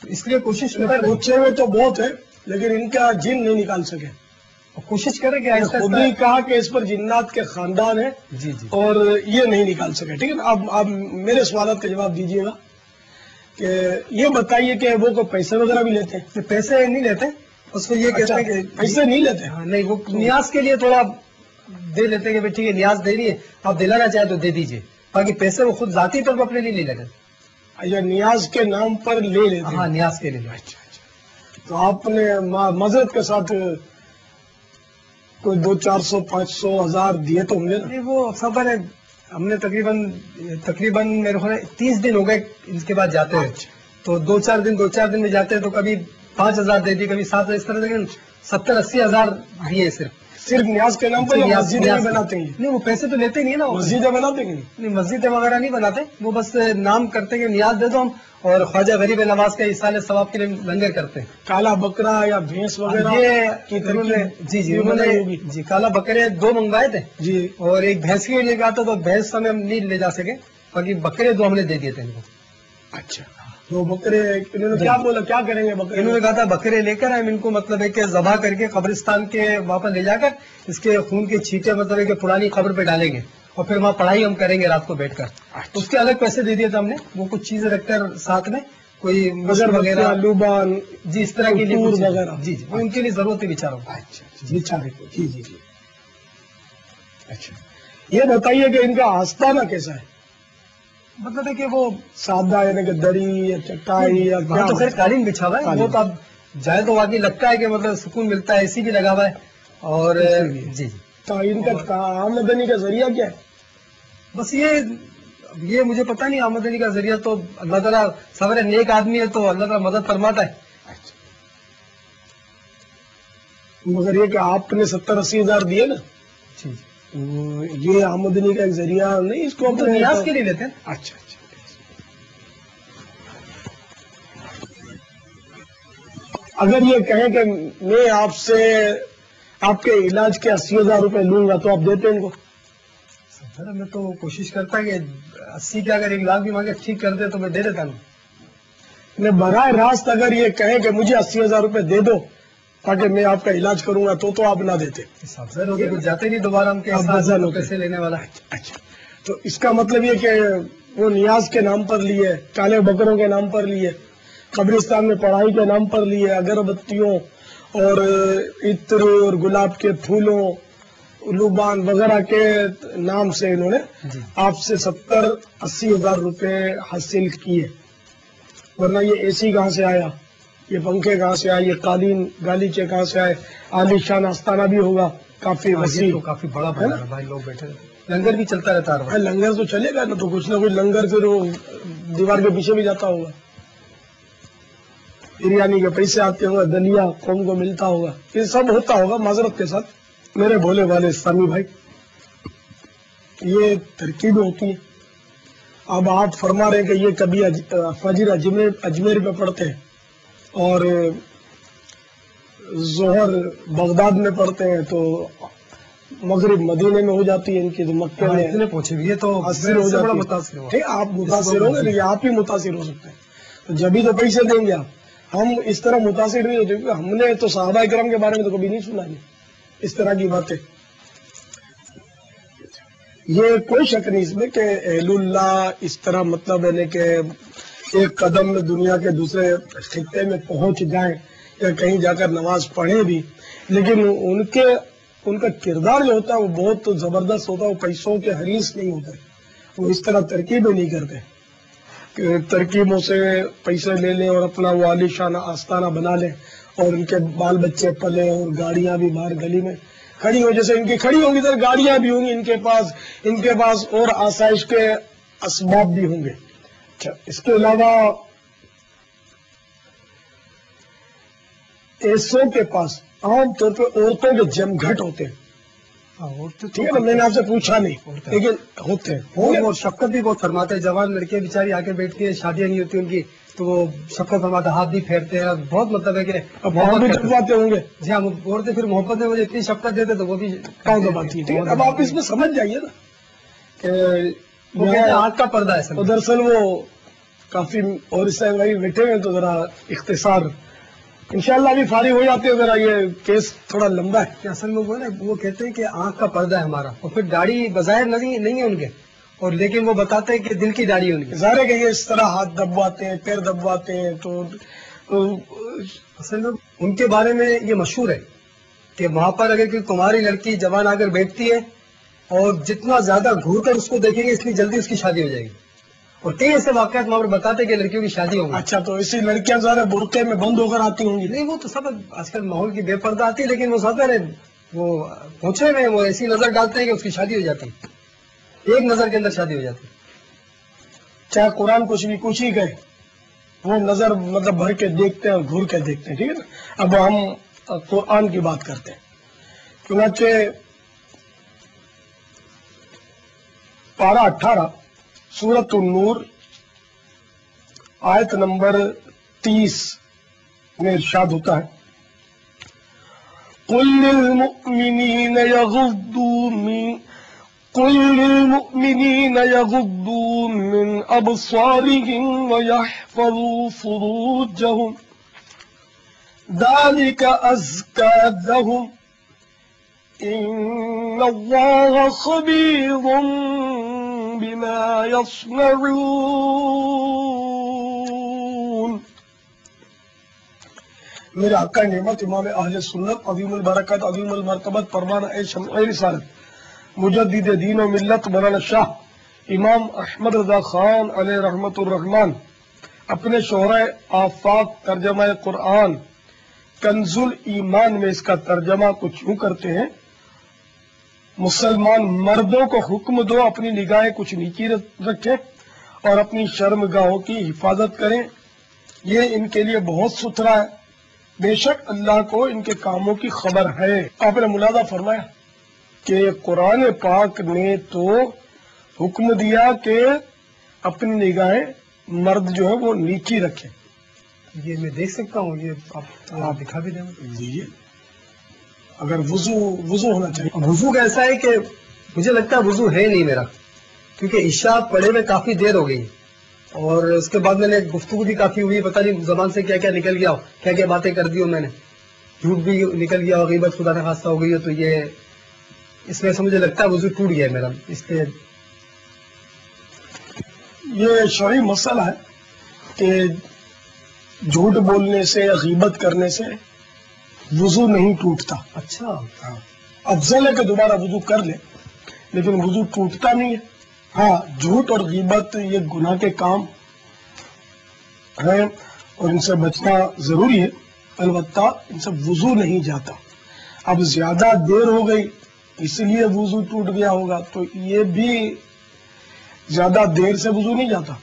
اس لیے کوشش کرتا ہے، پوچھے ہوئے تو بہت ہے لیکن ان کا جن نہیں نکال سکے. کوشش کرے کہ آہستہ خود ہی کہا کہ اس پر جنات کے خاندان ہے جی جی اور یہ نہیں نکال سکے. ٹھیک ہے نا. اب میرے سوالات کا جواب دیجیے گا کہ یہ بتائیے کہ وہ کوئی پیسے وغیرہ بھی لیتے ہیں؟ پیسے نہیں لیتے، اس کو یہ کہتے ہیں کہ پیسے نہیں لیتے. ہاں نہیں، وہ نیاز کے لیے تھوڑا دے لیتے ہیں کہ ٹھیک ہے نیاز دے رہی ہے، آپ دلانا چاہیں تو دے دیجیے، باقی پیسے وہ خود ذاتی طور پر اپنے لیے نہیں لگے. اچھا، نیاز کے نام پر لے لیتے ہیں. ہاں نیاز کے لیے. اچھا اچھا. تو آپ نے معذرت کے ساتھ کوئی 200 400 500 1000 دیے تو ہوں گے نا؟ نہیں وہ خبر ہے، ہم نے تقریباً میرے خیال 30 دن ہو گئے اس کے بعد جاتے ہیں، تو 2-4 دن میں جاتے ہیں تو کبھی 5000 دے دی، کبھی 7 اس طرح، لیکن 70-80 ہزار دیے صرف نیاز کے نام پر یا مسجد نہیں بناتے ہیں؟ نہیں وہ پیسے تو لیتے نہیں ہے نا. مسجدیں بناتے ہیں؟ نہیں مسجدیں وغیرہ نہیں بناتے، وہ بس نام کرتے کہ نیاز دے دو ہم، اور خواجہ غریب نواز کے ایصال ثواب کے لیے لنگر کرتے ہیں. کالا بکرا یا بھینس وغیرہ کی جی انہوں نے جی کالا بکرے 2 منگوائے تھے جی، اور ایک بھینس کے لیے کہا تھا، تو بھینس ہمیں ہم نہیں لے جا سکے، باقی بکرے 2 ہم نے دے دیے تھے ان کو. اچھا. تو بکرے انہوں نے کیا بولا، کیا کریں گے بکرے؟ انہوں نے کہا تھا بکرے لے کر ہم ان کو مطلب ہے کہ ذبح کر کے قبرستان کے وہاں پر لے جا کر اس کے خون کے چھینٹے مطلب ہے کہ پرانی قبر پہ ڈالیں گے اور پھر وہاں پڑھائی ہم کریں گے رات کو بیٹھ کر. اس کے الگ پیسے دے دیے تھے ہم نے، وہ کچھ چیزیں رکھ کر ساتھ میں، کوئی مزر وغیرہ لوبان جی اس طرح کے لیے وغیرہ. جی جی ان کے لیے ضرورت ہے بیچاروں. اچھا بیچارے کو. جی جی جی. اچھا یہ بتائیے کہ ان کا آستانہ کیسا ہے؟ مطلب ہے کہ وہ سادہ یعنی کہ دری یا چٹائی یا وہاں تو خیر قالین بچھا ہوا ہے، وہ تو اب جائے تو واقعی لگتا ہے کہ مطلب سکون ملتا ہے، اے سی بھی لگا ہوا ہے. اور جی جی تو ان کا آمدنی کا ذریعہ کیا ہے؟ بس یہ مجھے پتہ نہیں، آمدنی کا ذریعہ تو اللہ تعالیٰ صبر نیک آدمی ہے تو اللہ تعالیٰ مدد فرماتا ہے. مگر یہ کہ آپ نے 70-80 ہزار دیے نا، جی یہ آمدنی کا ایک ذریعہ نہیں، اس کو ہم تو نیاز کے لیے لیتے ہیں. اچھا اچھا. اگر یہ کہیں کہ میں آپ سے آپ کے علاج کے 80,000 روپے لوں گا تو آپ دیتے ان کو؟ سر میں تو کوشش کرتا کہ 80 کے اگر 1 لاکھ بھی مانگے ٹھیک کر دے تو میں دے دیتا ہوں. میں براہ راست اگر یہ کہیں کہ مجھے 80,000 روپے دے دو تاکہ میں آپ کا علاج کروں گا تو آپ نہ دیتے؟ سر وہ تو جاتے نہیں دوبارہ ہم کے پیسے لینے والا. اچھا تو اس کا مطلب یہ کہ وہ نیاز کے نام پر لیے، کالے بکروں کے نام پر لیے، قبرستان میں پڑھائی کے نام پر لیے، اگربتیوں اور عطر اور گلاب کے پھولوں، لوبان وغیرہ کے نام سے انہوں نے آپ سے 70-80 ہزار روپے حاصل کیے. ورنہ یہ اے سی کہاں سے آیا، یہ پنکھے کہاں سے آئے، یہ قالین گالیچے کہاں سے آئے؟ عالی شان آستانہ بھی ہوگا کافی وسیع، کافی بڑا بنا ہے بھائی، لوگ بیٹھے لنگر بھی چلتا رہتا ہے. لنگر تو چلے گا نا، تو کچھ نہ کچھ لنگر پھر وہ دیوار کے پیچھے بھی جاتا ہوگا، بریانی کے پیسے آتے ہوگا، دلیا قوم کو ملتا ہوگا، یہ سب ہوتا ہوگا. معذرت کے ساتھ میرے بھولے والے اسلامی بھائی، یہ ترکیبیں ہوتی ہیں. اب آپ فرما رہے ہیں کہ یہ کبھی فجر اجمیر پہ پڑھتے ہیں اور ظہر بغداد میں پڑھتے ہیں تو مغرب مدینے میں ہو جاتی ہے ان کی، تو مکے میں اتنے پہنچے بھی تو متاثر ہو جاتی ہے. ٹھیک، آپ متاثر ہو گئے، آپ ہی متاثر ہو سکتے ہیں. تو جبھی تو پیسے دیں گے آپ. ہم اس طرح متاثر نہیں ہوتے کیونکہ ہم نے تو صحابہ کرام کے بارے میں تو کبھی نہیں سنا اس طرح کی باتیں. یہ کوئی شک نہیں اس میں کہ اہل اللہ اس طرح مطلب ہے کہ ایک قدم میں دنیا کے دوسرے خطے میں پہنچ جائیں یا کہیں جا کر نماز پڑھیں بھی، لیکن ان کا کردار جو ہوتا ہے وہ بہت زبردست ہوتا ہے. وہ پیسوں کے حریص نہیں ہوتے، وہ اس طرح ترکیبیں نہیں کرتے کہ ترکیبوں سے پیسے لے لیں اور اپنا وہ عالی شان آستانہ بنا لیں اور ان کے بال بچے پلے اور گاڑیاں بھی باہر گلی میں کھڑی ہو، جیسے ان کی کھڑی ہوں گی تو گاڑیاں بھی ہوں گی ان کے پاس اور آسائش کے اسباب بھی ہوں گے. اچھا، اس کے علاوہ ایسوں کے پاس عام طور پہ عورتوں کے جم گھٹ ہوتے ہیں. ٹھیک ہے نا، میں نے آپ سے پوچھا نہیں لیکن ہوتے ہیں. اور شفقت بھی بہت فرماتے ہیں. جوان لڑکیاں بیچاری آ کے بیٹھتی ہیں، شادیاں نہیں ہوتی ان کی تو وہ شفقت فرماتے، ہاتھ بھی پھیرتے ہیں، بہت مطلب ہے کہ محبت دباتے ہوں گے. جی ہاں، عورتیں پھر محبت میں مجھے اتنی شفقت دیتے تو وہ بھی پاؤں دباتی ہے. اب آپ اس میں سمجھ جائیے نا کہ آنکھ کا پردہ ہے. دراصل وہ کافی اور اس طرح بھائی بیٹھے ہوئے تو ذرا اختصار انشاءاللہ ابھی فارغ ہو جاتے ہیں. ذرا یہ کیس تھوڑا لمبا ہے. کہ اصل میں وہ کہتے ہیں کہ آنکھ کا پردہ ہے ہمارا، اور پھر داڑھی بظاہر نہیں ہے ان کے، اور لیکن وہ بتاتے ہیں کہ دل کی داڑھی ہے ان کی. ظاہر ہے کہ یہ اس طرح ہاتھ دبواتے ہیں، پیر دبواتے ہیں، تو اصل میں ان کے بارے میں یہ مشہور ہے کہ وہاں پر اگر کوئی کماری لڑکی جوان آ کر بیٹھتی ہے اور جتنا زیادہ گھور کر اس کو دیکھیں گے اتنی جلدی اس کی شادی ہو جائے گی. اور کئی ایسے واقعات وہاں پر بتاتے ہیں کہ لڑکیوں کی شادی ہو گئی. اچھا تو اسی لڑکیاں زیادہ برقعے میں بند ہو کر آتی ہوں گی؟ نہیں، وہ تو سب آج کل ماحول کی بے پردہ آتی ہے، لیکن وہ سب وہ پوچھے میں وہ ایسی نظر ڈالتے ہیں کہ اس کی شادی ہو جاتی ہے، ایک نظر کے اندر شادی ہو جاتی ہے. چاہے قرآن کچھ ہی کہے، وہ نظر مطلب بھر کے دیکھتے ہیں اور گھور کے دیکھتے ہیں. ٹھیک ہے نا. اب ہم قرآن کی بات کرتے ہیں. چنانچہ پارہ 18 سورۃ النور آیت نمبر 30 میں ارشاد ہوتا ہے، قل للمؤمنین یغضوا من ابصارهم ويحفظوا فروجهم ذلك ازکى لهم ان اللہ خبیر بما يصنعون. میرے آقا نعمت امام اہل سنت عظیم البرکت عظیم المرتبت پروانہ شمع رسالت مجدد دین و ملت مولانا شاہ امام احمد رضا خان علیہ رحمت الرحمن اپنے شہرہ آفاق ترجمہ قرآن کنز الایمان میں اس کا ترجمہ کچھ یوں کرتے ہیں، مسلمان مردوں کو حکم دو اپنی نگاہیں کچھ نیچی رکھیں اور اپنی شرمگاہوں کی حفاظت کریں، یہ ان کے لیے بہت ستھرا ہے، بے شک اللہ کو ان کے کاموں کی خبر ہے. آپ نے ملاحظہ فرمایا کہ قرآن پاک نے تو حکم دیا کہ اپنی نگاہیں مرد جو ہے وہ نیچی رکھیں. یہ میں دیکھ سکتا ہوں، یہ آپ دکھا بھی دیں. دیجیے اگر وضو ہونا چاہیے. وضو کا ایسا ہے کہ مجھے لگتا ہے وضو ہے نہیں میرا، کیونکہ عشاء پڑھے میں کافی دیر ہو گئی اور اس کے بعد میں نے گفتگو بھی کافی ہوئی، پتہ نہیں زبان سے کیا کیا نکل گیا، کیا کیا باتیں کر دی ہوں میں نے، جھوٹ بھی نکل گیا اور غیبت خدا نخواستہ ہو گئی ہے، تو یہ اس میں سے مجھے لگتا ہے وضو ٹوٹ گیا ہے میرا. اس لیے یہ شرعی مسئلہ ہے کہ جھوٹ بولنے سے غیبت کرنے سے وضو نہیں ٹوٹتا. اچھا، افضل ہے کہ دوبارہ وضو کر لے، لیکن وضو ٹوٹتا نہیں ہے. ہاں جھوٹ اور غیبت یہ گناہ کے کام ہیں اور ان سے بچنا ضروری ہے، البتہ ان سے وضو نہیں جاتا. اب زیادہ دیر ہو گئی اس لیے وضو ٹوٹ گیا ہوگا، تو یہ بھی زیادہ دیر سے وضو نہیں جاتا.